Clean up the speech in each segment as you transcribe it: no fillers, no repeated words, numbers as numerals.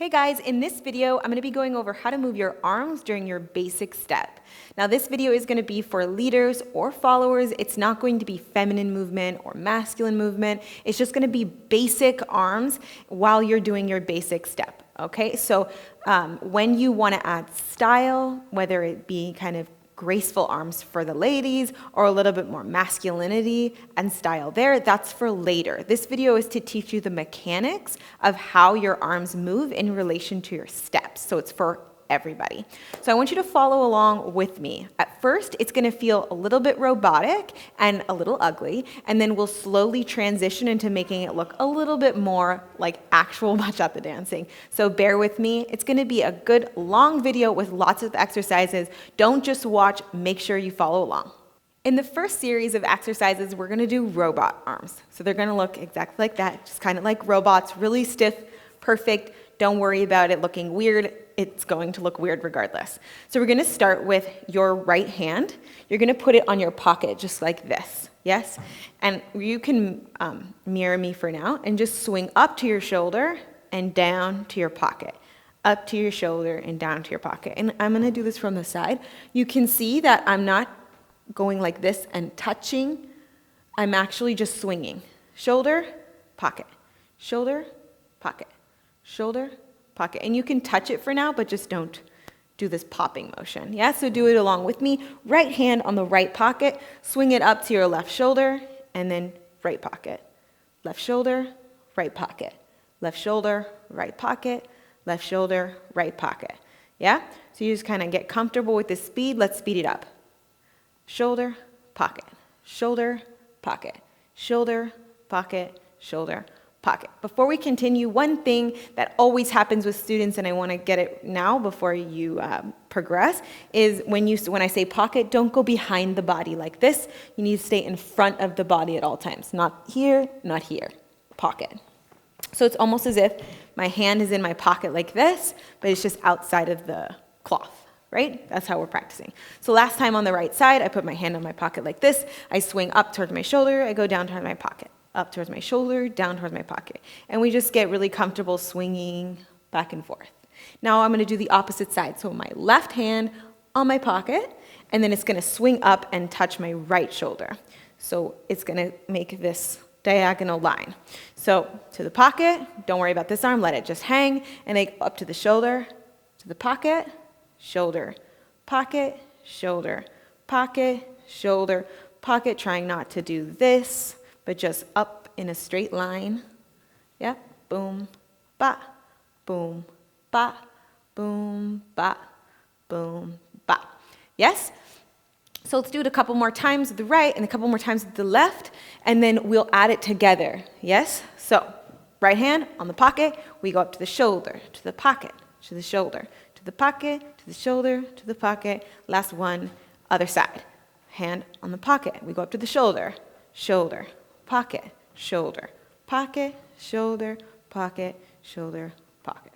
Hey guys, in this video, I'm going to be going over how to move your arms during your basic step. Now this video is going to be for leaders or followers. It's not going to be feminine movement or masculine movement. It's just going to be basic arms while you're doing your basic step. Okay, so when you want to add style, whether it be kind of graceful arms for the ladies or a little bit more masculinity and style there, that's for later. This video is to teach you the mechanics of how your arms move in relation to your steps. So it's for everybody. So I want you to follow along with me. At first, it's going to feel a little bit robotic and a little ugly, and then we'll slowly transition into making it look a little bit more like actual bachata dancing. So bear with me. It's going to be a good long video with lots of exercises. Don't just watch, make sure you follow along. In the first series of exercises, we're going to do robot arms. So they're going to look exactly like that, just kind of like robots, really stiff, perfect. Don't worry about it looking weird. It's going to look weird regardless. So we're going to start with your right hand. You're going to put it on your pocket just like this, yes? And you can mirror me for now and just swing up to your shoulder and down to your pocket. Up to your shoulder and down to your pocket. And I'm going to do this from the side. You can see that I'm not going like this and touching. I'm actually just swinging. Shoulder, pocket. Shoulder, pocket. Shoulder, pocket. And you can touch it for now, but just don't do this popping motion. Yeah, so do it along with me. Right hand on the right pocket, swing it up to your left shoulder, and then right pocket. Left shoulder, right pocket. Left shoulder, right pocket. Left shoulder, right pocket. Yeah? So you just kind of get comfortable with the speed. Let's speed it up. Shoulder, pocket. Shoulder, pocket. Shoulder, pocket. Shoulder, pocket. Before we continue, one thing that always happens with students, and I want to get it now before you progress, is when I say pocket, don't go behind the body like this. You need to stay in front of the body at all times. Not here, not here. Pocket. So it's almost as if my hand is in my pocket like this, but it's just outside of the cloth, right? That's how we're practicing. So last time on the right side, I put my hand on my pocket like this. I swing up towards my shoulder. I go down towards my pocket. Up towards my shoulder, down towards my pocket. And we just get really comfortable swinging back and forth. Now I'm going to do the opposite side. So my left hand on my pocket, and then it's going to swing up and touch my right shoulder. So it's going to make this diagonal line. So to the pocket, don't worry about this arm, let it just hang, and then up to the shoulder, to the pocket, shoulder, pocket, shoulder, pocket, shoulder, pocket, trying not to do this, but just up in a straight line. Yeah, boom, ba, boom, ba, boom, ba, boom, ba. Yes? So let's do it a couple more times with the right and a couple more times with the left, and then we'll add it together. Yes? So right hand on the pocket, we go up to the shoulder, to the pocket, to the shoulder, to the pocket, to the shoulder, to the pocket. Last one, other side. Hand on the pocket, we go up to the shoulder, shoulder, pocket, shoulder, pocket, shoulder, pocket, shoulder, pocket.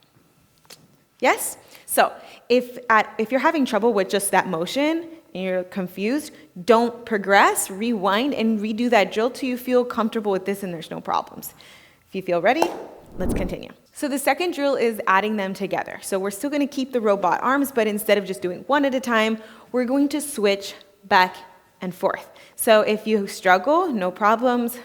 Yes? So if you're having trouble with just that motion and you're confused, don't progress, rewind, and redo that drill till you feel comfortable with this and there's no problems. If you feel ready, let's continue. So the second drill is adding them together. So we're still going to keep the robot arms, but instead of just doing one at a time, we're going to switch back and forth. So if you struggle, no problems,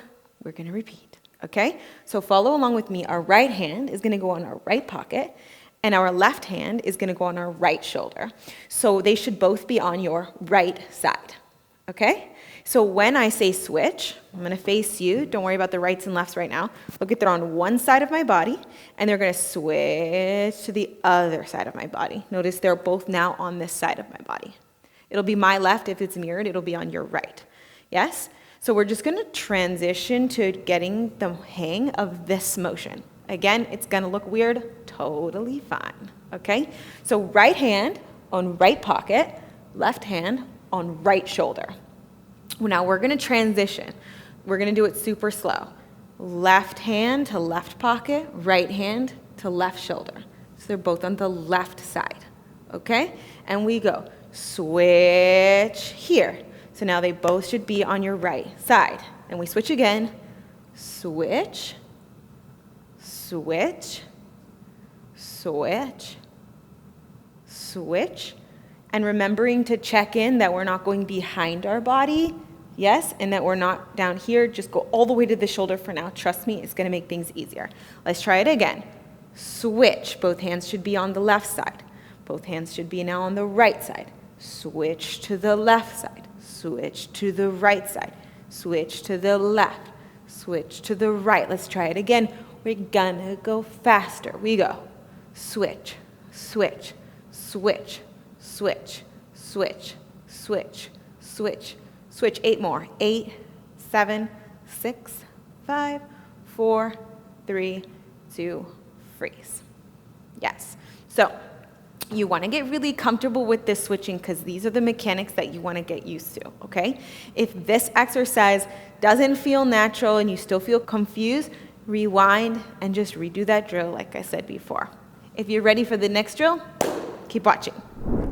we're going to repeat, okay? So follow along with me. Our right hand is going to go on our right pocket, and our left hand is going to go on our right shoulder. So they should both be on your right side, okay? So when I say switch, I'm going to face you. Don't worry about the rights and lefts right now. Look at they're on one side of my body, and they're going to switch to the other side of my body. Notice they're both now on this side of my body. It'll be my left. If it's mirrored, it'll be on your right. Yes? So we're just going to transition to getting the hang of this motion. Again, it's going to look weird. Totally fine. Okay? So right hand on right pocket, left hand on right shoulder. Now we're going to transition. We're going to do it super slow. Left hand to left pocket, right hand to left shoulder. So they're both on the left side. Okay? And we go switch here. So now they both should be on your right side. And we switch again. Switch, switch, switch, switch. And remembering to check in that we're not going behind our body, yes, and that we're not down here. Just go all the way to the shoulder for now. Trust me, it's going to make things easier. Let's try it again. Switch. Both hands should be on the left side. Both hands should be now on the right side. Switch to the left side. Switch to the right side. Switch to the left. Switch to the right. Let's try it again. We're gonna go faster. We go. Switch, switch, switch, switch, switch, switch, switch, switch. 8 more. 8, 7, 6, 5, 4, 3, 2, freeze. Yes. So you want to get really comfortable with this switching because these are the mechanics that you want to get used to, okay? If this exercise doesn't feel natural and you still feel confused, rewind and just redo that drill like I said before. If you're ready for the next drill, keep watching.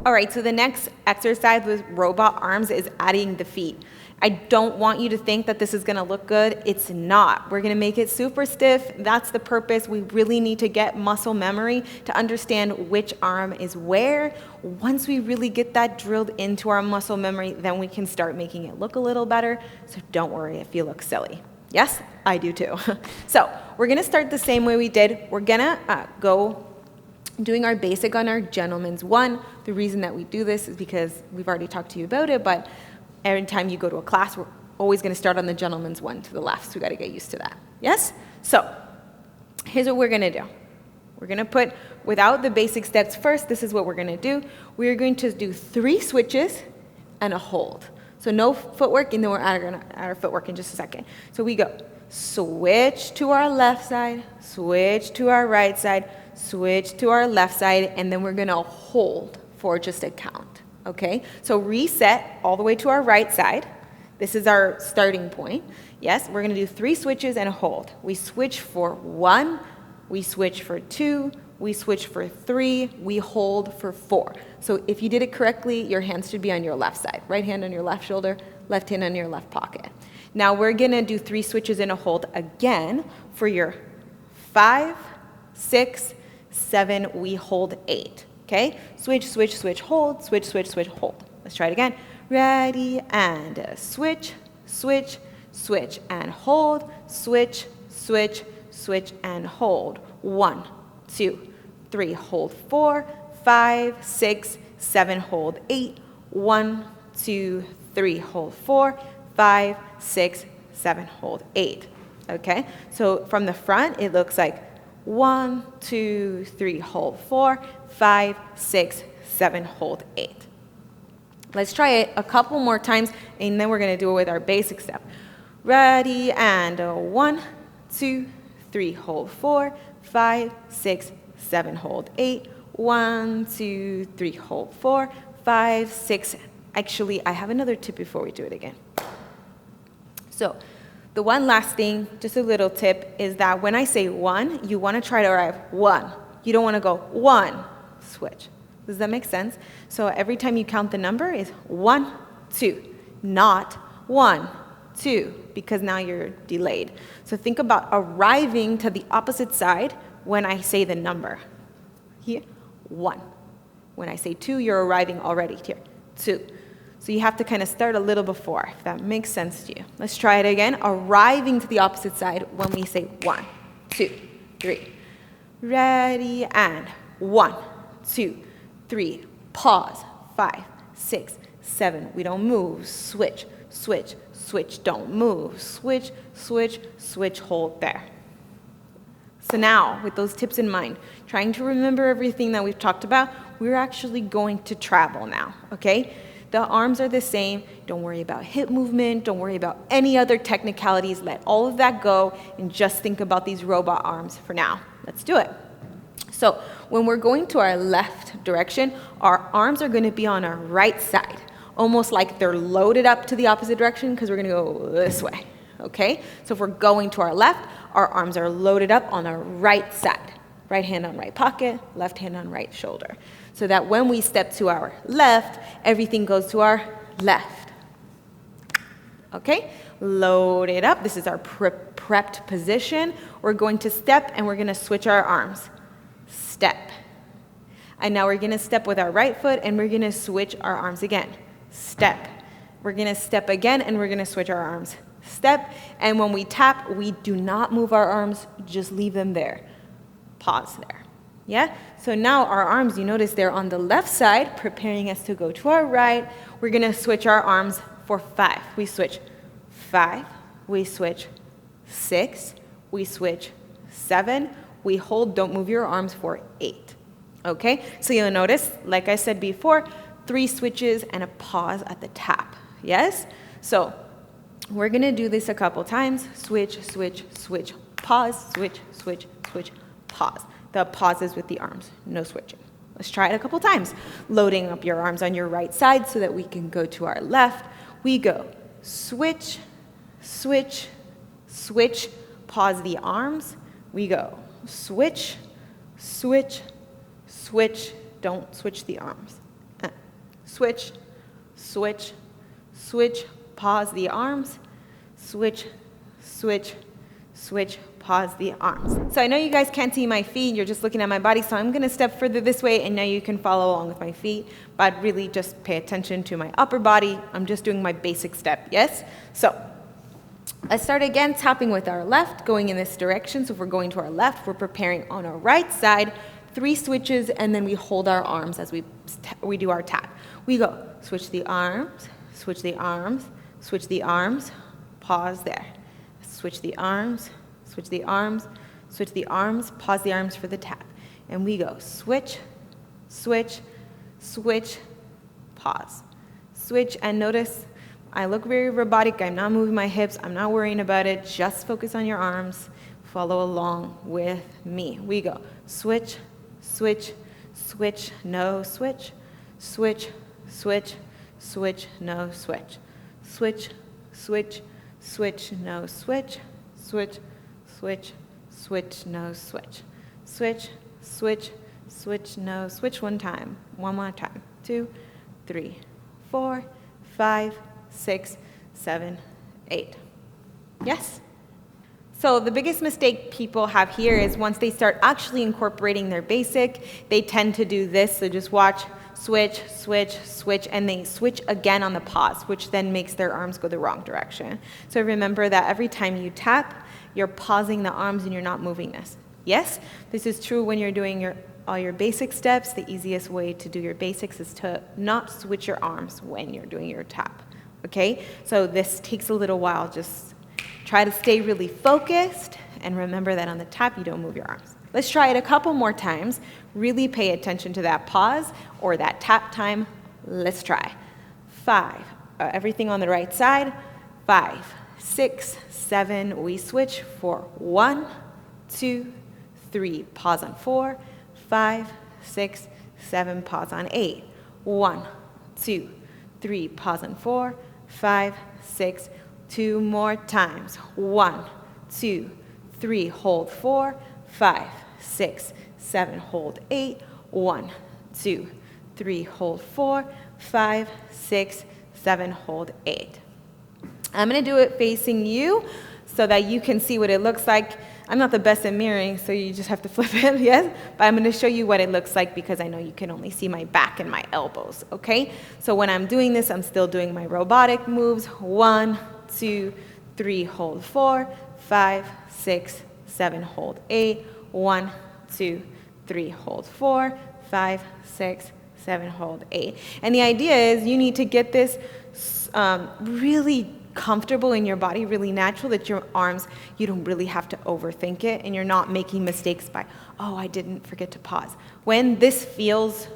All right, so the next exercise with robot arms is adding the feet. I don't want you to think that this is gonna look good. It's not. We're gonna make it super stiff. That's the purpose. We really need to get muscle memory to understand which arm is where. Once we really get that drilled into our muscle memory, then we can start making it look a little better. So don't worry if you look silly. Yes, I do too. So we're gonna start the same way we did. We're gonna go doing our basic on our gentleman's one. The reason that we do this is because we've already talked to you about it, but every time you go to a class, we're always going to start on the gentleman's one to the left, so we got to get used to that. Yes? So here's what we're going to do. We're going to put, without the basic steps first, this is what we're going to do. We're going to do 3 switches and a hold. So no footwork, and then we're going to add our footwork in just a second. So we go switch to our left side, switch to our right side, switch to our left side, and then we're going to hold for just a count. Okay, so reset all the way to our right side. This is our starting point. Yes, we're gonna do 3 switches and a hold. We switch for 1, we switch for 2, we switch for 3, we hold for 4. So if you did it correctly, your hands should be on your left side. Right hand on your left shoulder, left hand on your left pocket. Now we're gonna do 3 switches and a hold again for your 5, 6, 7, we hold 8. Okay, switch, switch, switch, hold, switch, switch, switch, hold. Let's try it again. Ready, and switch, switch, switch, and hold, switch, switch, switch, and hold. 1, 2, 3, hold 4, 5, 6, 7, hold 8. 1, 2, 3, hold 4, 5, 6, 7, hold 8. Okay, so from the front, it looks like 1, 2, 3, hold 4, 5, 6, 7, hold 8. Let's try it a couple more times, and then we're going to do it with our basic step. Ready, and 1, 2, 3, hold 4, 5, 6, 7, hold 8. 1, 2, 3, hold 4, 5, 6. Actually, I have another tip before we do it again. So the one last thing, just a little tip, is that when I say 1, you want to try to arrive 1. You don't want to go 1, switch. Does that make sense? So every time you count the number is 1, 2, not 1, 2, because now you're delayed. So think about arriving to the opposite side when I say the number. Here, 1. When I say 2, you're arriving already here, 2. So you have to kind of start a little before, if that makes sense to you. Let's try it again. Arriving to the opposite side when we say 1, 2, 3. Ready, and 1, 2, 3. Pause. 5, 6, 7. We don't move. Switch, switch, switch. Don't move. Switch, switch, switch. Hold there. So now, with those tips in mind, trying to remember everything that we've talked about, we're actually going to travel now, okay? The arms are the same. Don't worry about hip movement. Don't worry about any other technicalities. Let all of that go and just think about these robot arms for now. Let's do it. So when we're going to our left direction, our arms are going to be on our right side, almost like they're loaded up to the opposite direction because we're going to go this way, okay? So if we're going to our left, our arms are loaded up on our right side. Right hand on right pocket, left hand on right shoulder. So that when we step to our left, everything goes to our left. Okay, load it up. This is our prepped position. We're going to step and we're going to switch our arms. Step, And now we're gonna step with our right foot and we're gonna switch our arms again. Step. We're gonna step again and we're gonna switch our arms. Step, and when we tap, we do not move our arms, just leave them there. Pause there. Yeah? So now our arms, you notice they're on the left side, preparing us to go to our right. We're gonna switch our arms for 5. We switch 5, we switch 6, we switch 7, we hold, don't move your arms for 8. Okay? So you'll notice, like I said before, 3 switches and a pause at the tap. Yes? So we're gonna do this a couple times. Switch, switch, switch, pause, switch, switch, switch, pause. The pauses with the arms, no switching. Let's try it a couple times. Loading up your arms on your right side so that we can go to our left. We go switch, switch, switch, pause the arms. We go switch, switch, switch, don't switch the arms. Switch, switch, switch, pause the arms. Switch, switch, switch, pause the arms. So I know you guys can't see my feet, you're just looking at my body, so I'm gonna step further this way and now you can follow along with my feet, but really just pay attention to my upper body. I'm just doing my basic step, yes? So let's start again, tapping with our left, going in this direction. So if we're going to our left, we're preparing on our right side, 3 switches, and then we hold our arms as we do our tap. We go, switch the arms, switch the arms, switch the arms, pause there. Switch the arms, switch the arms, switch the arms, pause the arms for the tap. And we go switch, switch, switch, pause. Switch, and notice I look very robotic. I'm not moving my hips. I'm not worrying about it. Just focus on your arms. Follow along with me. We go switch, switch, switch, no switch, switch, switch, switch, no switch, switch, switch, switch, no switch, switch, switch, switch, no switch, switch, switch, switch, no switch. One time, one more time. 2, 3, 4, 5, 6, 7, 8. Yes? So the biggest mistake people have here is once they start actually incorporating their basic, they tend to do this. So just watch, switch, switch, switch, and they switch again on the pause, which then makes their arms go the wrong direction. So remember that every time you tap, you're pausing the arms and you're not moving this. Yes, this is true when you're doing all your basic steps. The easiest way to do your basics is to not switch your arms when you're doing your tap. Okay, so this takes a little while. Just try to stay really focused and remember that on the tap, you don't move your arms. Let's try it a couple more times. Really pay attention to that pause or that tap time. Let's try. 5, everything on the right side. 5, 6, 7, we switch for 1, 2, 3, pause on 4, 5, 6, 7, pause on 8. 1, 2, 3, pause on 4, 5, 6, 2 more times. 1, 2, 3, hold 4, 5, 6, 7, hold 8. 1, 2, 3, hold 4, 5, 6, 7, hold 8. I'm going to do it facing you so that you can see what it looks like. I'm not the best at mirroring, so you just have to flip it, yes? But I'm going to show you what it looks like because I know you can only see my back and my elbows, okay? So when I'm doing this, I'm still doing my robotic moves. 1, 2, 3, hold 4, 5, 6, 7, hold 8. 1, 2, 3, hold 4, 5, 6, 7, hold 8. And the idea is you need to get this really comfortable in your body, really natural, that your arms, you don't really have to overthink it and you're not making mistakes by, oh, I didn't forget to pause. When this feels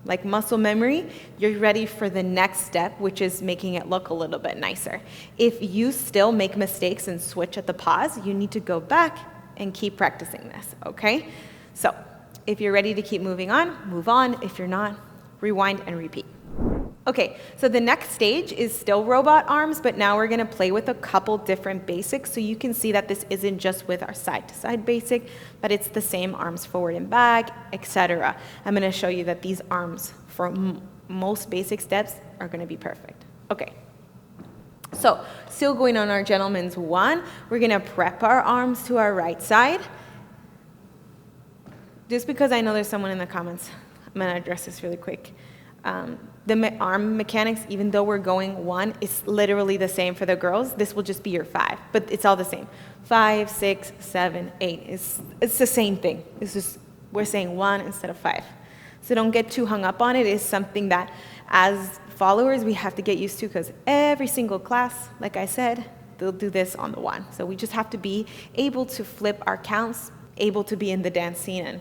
like muscle memory, you're ready for the next step, which is making it look a little bit nicer. If you still make mistakes and switch at the pause, you need to go back and keep practicing this, okay? So if you're ready to keep moving on, move on. If you're not, rewind and repeat. Okay, so the next stage is still robot arms, but now we're gonna play with a couple different basics so you can see that this isn't just with our side-to-side basic, but it's the same arms forward and back, etc. I'm gonna show you that these arms for most basic steps are gonna be perfect. Okay, so still going on our gentleman's 1, we're gonna prep our arms to our right side. Just because I know there's someone in the comments, I'm gonna address this really quick. The arm mechanics, even though we're going 1, it's literally the same for the girls. This will just be your 5, but it's all the same. 5, 6, 7, 8. It's the same thing. It's just we're saying 1 instead of 5. So don't get too hung up on it. It's something that as followers we have to get used to, because every single class, like I said, they'll do this on the 1. So we just have to be able to flip our counts, able to be in the dance scene and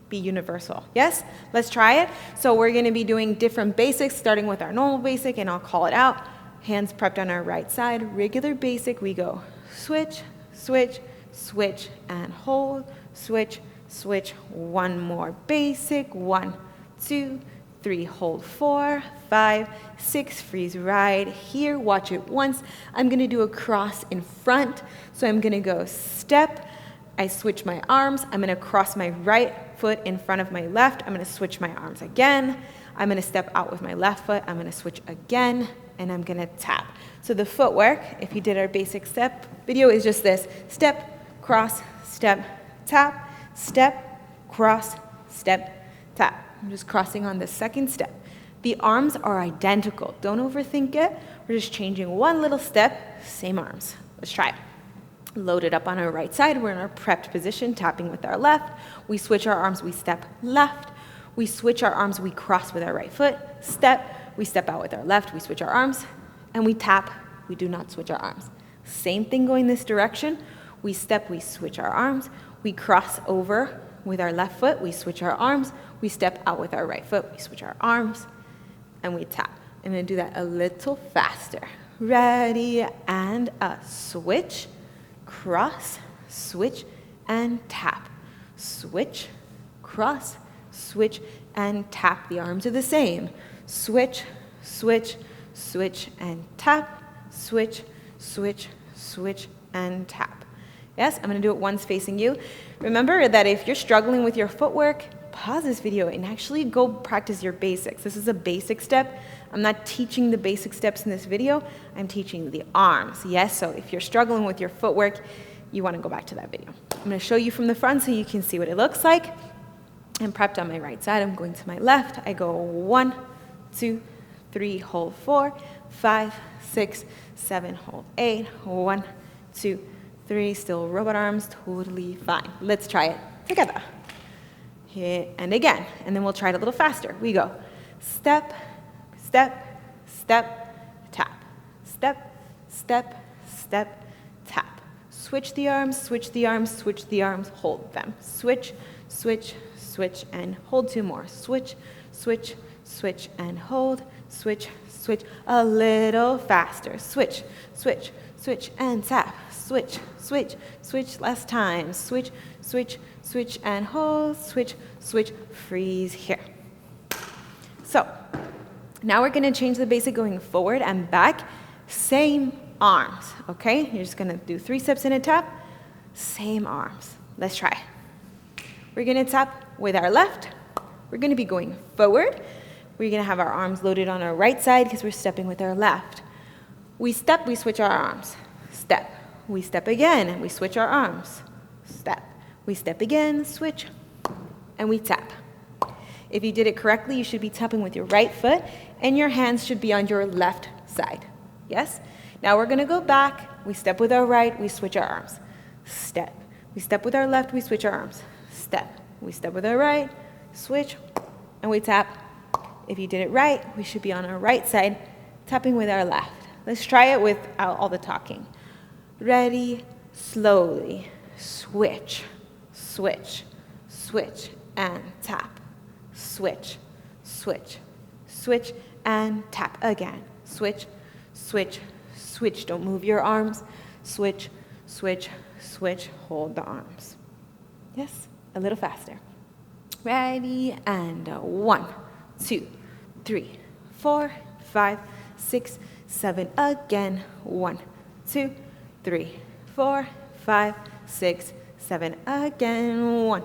be universal. Yes? Let's try it. So we're going to be doing different basics, starting with our normal basic, and I'll call it out. Hands prepped on our right side. Regular basic, we go switch, switch, switch, and hold. Switch, switch. One more basic. 1, 2, 3, hold 4, 5, 6, freeze right here. Watch it once. I'm going to do a cross in front. So I'm going to go step. I switch my arms. I'm going to cross my right foot in front of my left. I'm going to switch my arms again. I'm going to step out with my left foot. I'm going to switch again, and I'm going to tap. So the footwork, if you did our basic step video, is just this. Step, cross, step, tap, step, cross, step, tap. I'm just crossing on the second step. The arms are identical. Don't overthink it. We're just changing one little step, same arms. Let's try it. Load it up on our right side. We're in our prepped position, tapping with our left. We switch our arms, we step left. We switch our arms, we cross with our right foot. Step, we step out with our left, we switch our arms. And we tap, we do not switch our arms. Same thing going this direction. We step, we switch our arms. We cross over with our left foot, we switch our arms. We step out with our right foot, we switch our arms. And we tap. I'm gonna do that a little faster. Ready, and a switch. Cross, switch, and tap. Switch, cross, switch, and tap. The arms are the same. Switch, switch, switch, and tap. Switch, switch, switch, and tap. Yes, I'm going to do it once facing you. Remember that if you're struggling with your footwork, pause this video and actually go practice your basics. This is a basic step. I'm not teaching the basic steps in this video. I'm teaching the arms. Yes, so if you're struggling with your footwork, you want to go back to that video. I'm going to show you from the front so you can see what it looks like. I'm prepped on my right side. I'm going to my left. I go 1, 2, 3, hold 4, 5, 6, 7, hold 8, 1, 2, 3, still robot arms, totally fine. Let's try it together. Here and again, and then we'll try it a little faster. We go step, step, step, tap, step, step, step, tap. Switch the arms, switch the arms, switch the arms, hold them. Switch, switch, switch, and hold 2 more. Switch, switch, switch, and hold. Switch, switch, a little faster. Switch, switch, switch, and tap. Switch, switch, switch, last time. Switch, switch, switch, and hold. Switch, switch, freeze here. So now we're going to change the basic going forward and back. Same arms, okay? You're just going to do 3 steps in a tap. Same arms. Let's try. We're going to tap with our left. We're going to be going forward. We're going to have our arms loaded on our right side because we're stepping with our left. We step, we switch our arms. Step. We step again, and we switch our arms. Step. We step again, switch, and we tap. If you did it correctly, you should be tapping with your right foot, and your hands should be on your left side. Yes? Now we're going to go back. We step with our right, we switch our arms. Step. We step with our left, we switch our arms. Step. We step with our right, switch, and we tap. If you did it right, we should be on our right side, tapping with our left. Let's try it without all the talking. Ready, slowly, switch, switch, switch, and tap. Switch, switch, switch, and tap again. Switch, switch, switch. Don't move your arms. Switch, switch, switch. Hold the arms. Yes, a little faster. Ready, and 1, 2, 3, 4, 5, 6, 7. Again. 1, 2, 3, 4, 5, 6, 7. Again. 1,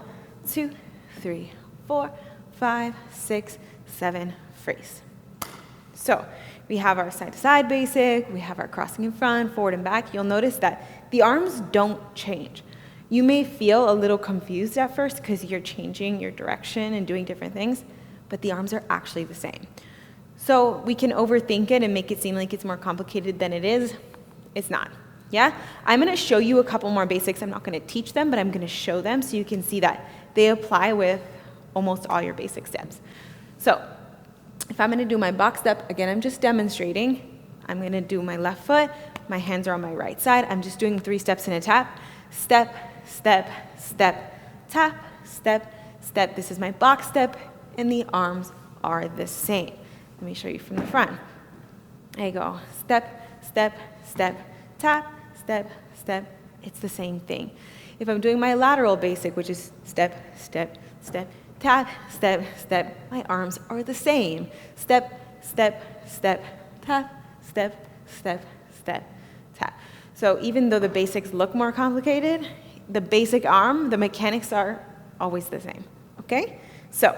2, 3, 4, 5, 6, 7. Freeze. So we have our side-to-side basic. We have our crossing in front, forward and back. You'll notice that the arms don't change. You may feel a little confused at first because you're changing your direction and doing different things, but the arms are actually the same. So we can overthink it and make it seem like it's more complicated than it is. It's not. Yeah? I'm going to show you a couple more basics. I'm not going to teach them, but I'm going to show them so you can see that they apply with almost all your basic steps. So if I'm going to do my box step, again, I'm just demonstrating. I'm going to do my left foot. My hands are on my right side. I'm just doing 3 steps in a tap. Step, step, step, tap, step, step. This is my box step, and the arms are the same. Let me show you from the front. There you go. Step, step, step, tap, step, step. It's the same thing. If I'm doing my lateral basic, which is step, step, step, tap, step, step, my arms are the same. Step, step, step, tap, step, step, step, tap. So even though the basics look more complicated, the basic arm, the mechanics are always the same. Okay? So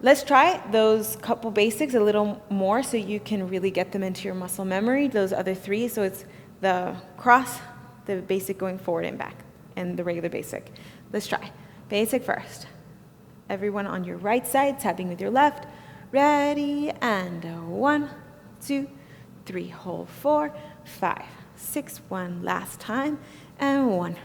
let's try those couple basics a little more so you can really get them into your muscle memory, those other 3. So it's the cross, the basic going forward and back, and the regular basic. Let's try. Basic first. Everyone on your right side, tapping with your left. Ready, and 1, 2, 3, hold 4, 5, 6, 1 last time, and 1,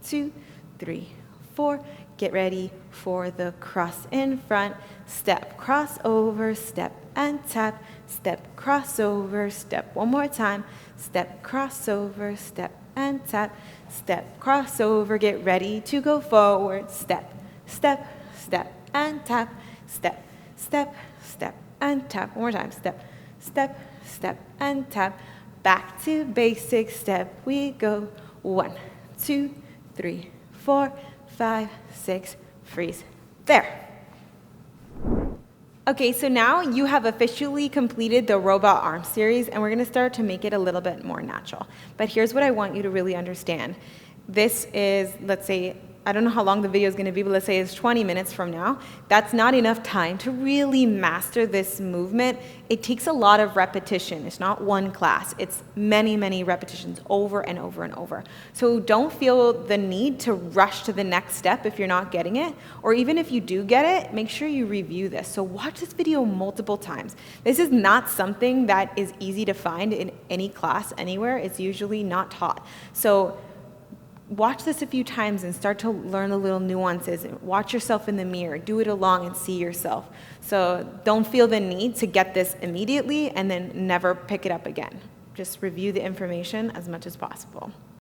2, 3, 4. Get ready for the cross in front. Step, cross over, step and tap. Step, cross over, step. One more time. Step, cross over, step and tap. Step, cross over. Get ready to go forward. Step, step, step and tap. Step, step, step and tap. One more time. Step, step, step and tap. Back to basic step we go. 1, 2, 3, 4, 5, 6, freeze. There. Okay, so now you have officially completed the robot arm series, and we're going to start to make it a little bit more natural. But here's what I want you to really understand. This is, let's say, I don't know how long the video is going to be, but let's say it's 20 minutes from now. That's not enough time to really master this movement. It takes a lot of repetition. It's not one class. It's many, many repetitions over and over and over. So don't feel the need to rush to the next step if you're not getting it. Or even if you do get it, make sure you review this. So watch this video multiple times. This is not something that is easy to find in any class anywhere. It's usually not taught. So watch this a few times and start to learn the little nuances. Watch yourself in the mirror. Do it along and see yourself. So don't feel the need to get this immediately and then never pick it up again. Just review the information as much as possible.